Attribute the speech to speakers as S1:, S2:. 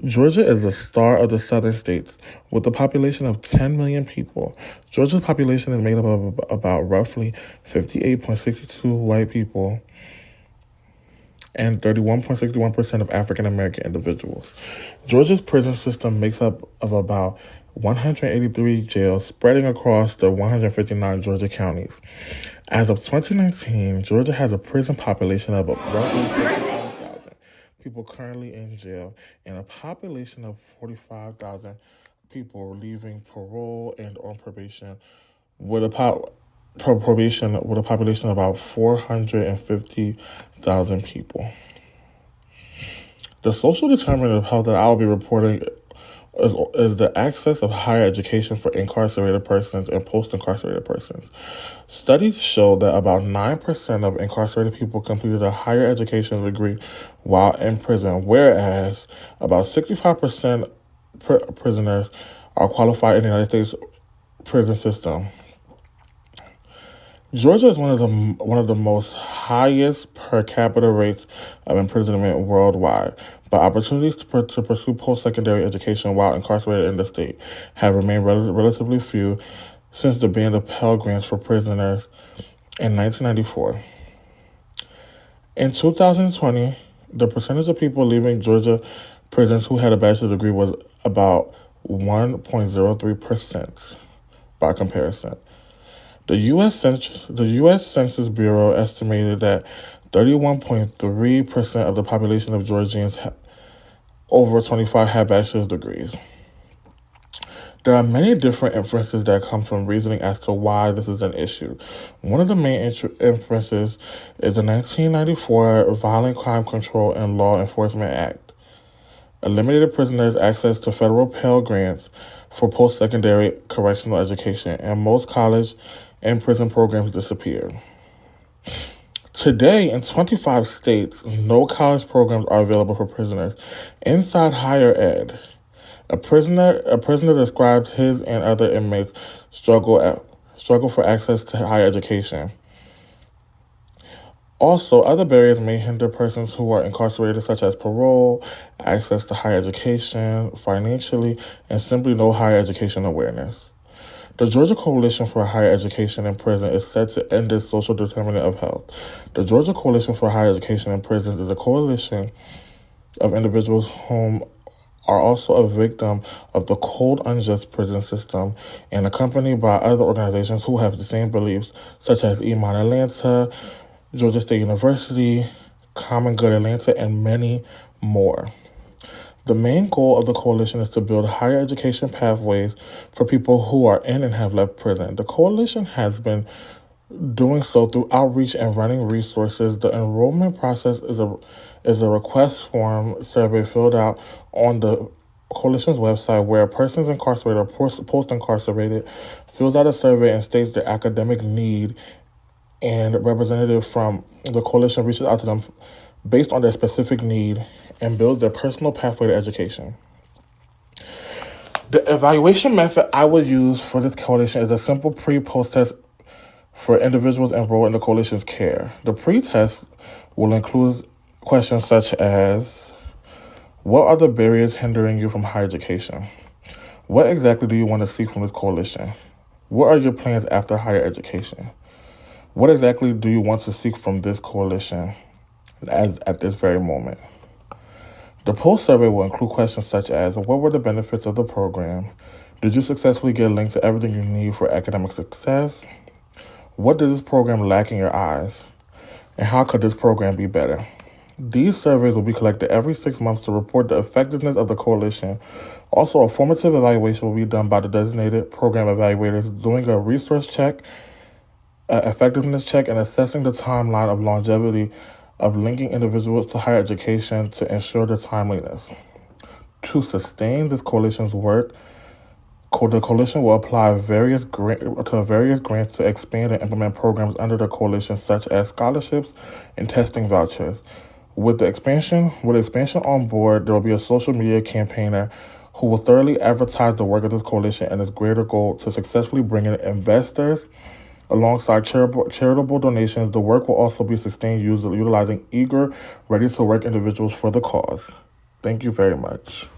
S1: Georgia is the star of the southern states, with a population of 10 million people. Georgia's population is made up of about roughly 58.62 white people and 31.61% of African American individuals. Georgia's prison system makes up of about 183 jails spreading across the 159 Georgia counties. As of 2019, Georgia has a prison population of roughly 55,000 people currently in jail and a population of 45,000 people leaving parole and on probation with a population of about 450,000 people. The social determinant of health that I will be reporting is the access of higher education for incarcerated persons and post-incarcerated persons. Studies show that about 9% of incarcerated people completed a higher education degree while in prison, whereas about 65% prisoners are qualified in the United States prison system. Georgia is one of the most highest per capita rates of imprisonment worldwide, but opportunities to pursue post-secondary education while incarcerated in the state have remained relatively few since the ban of Pell Grants for prisoners in 1994. In 2020, the percentage of people leaving Georgia prisons who had a bachelor's degree was about 1.03% by comparison. The U.S. Census Bureau estimated that 31.3% of the population of Georgians over 25 had bachelor's degrees. There are many different inferences that come from reasoning as to why this is an issue. One of the main inferences is the 1994 Violent Crime Control and Law Enforcement Act. Eliminated prisoners' access to federal Pell Grants for post-secondary correctional education, and most college and prison programs disappeared. Today, in 25 states, no college programs are available for prisoners. Inside higher ed, a prisoner described his and other inmates struggle for access to higher education. Also, other barriers may hinder persons who are incarcerated, such as parole, access to higher education, financially, and simply no higher education awareness. The Georgia Coalition for Higher Education in Prison is set to end this social determinant of health. The Georgia Coalition for Higher Education in Prisons is a coalition of individuals whom are also a victim of the cold, unjust prison system and accompanied by other organizations who have the same beliefs, such as Iman Atlanta, Georgia State University, Common Good Atlanta, and many more. The main goal of the coalition is to build higher education pathways for people who are in and have left prison. The coalition has been doing so through outreach and running resources. The enrollment process is a request form survey filled out on the coalition's website where a person incarcerated or post-incarcerated fills out a survey and states their academic need, and a representative from the coalition reaches out to them based on their specific need and builds their personal pathway to education. The evaluation method I would use for this coalition is a simple pre-post test for individuals enrolled in the coalition's care. The pre-test will include questions such as, what are the barriers hindering you from higher education? What exactly do you want to seek from this coalition? What are your plans after higher education? What exactly do you want to seek from this coalition at this very moment? The post survey will include questions such as, what were the benefits of the program? Did you successfully get linked to everything you need for academic success? What did this program lack in your eyes? And how could this program be better? These surveys will be collected every 6 months to report the effectiveness of the coalition. Also, a formative evaluation will be done by the designated program evaluators, doing a resource check, effectiveness check, and assessing the timeline of longevity of linking individuals to higher education to ensure the timeliness. To sustain this coalition's work, the coalition will apply various grants to expand and implement programs under the coalition, such as scholarships and testing vouchers. With expansion on board, there will be a social media campaigner who will thoroughly advertise the work of this coalition and its greater goal to successfully bring in investors. Alongside charitable donations, the work will also be sustained utilizing eager, ready-to-work individuals for the cause. Thank you very much.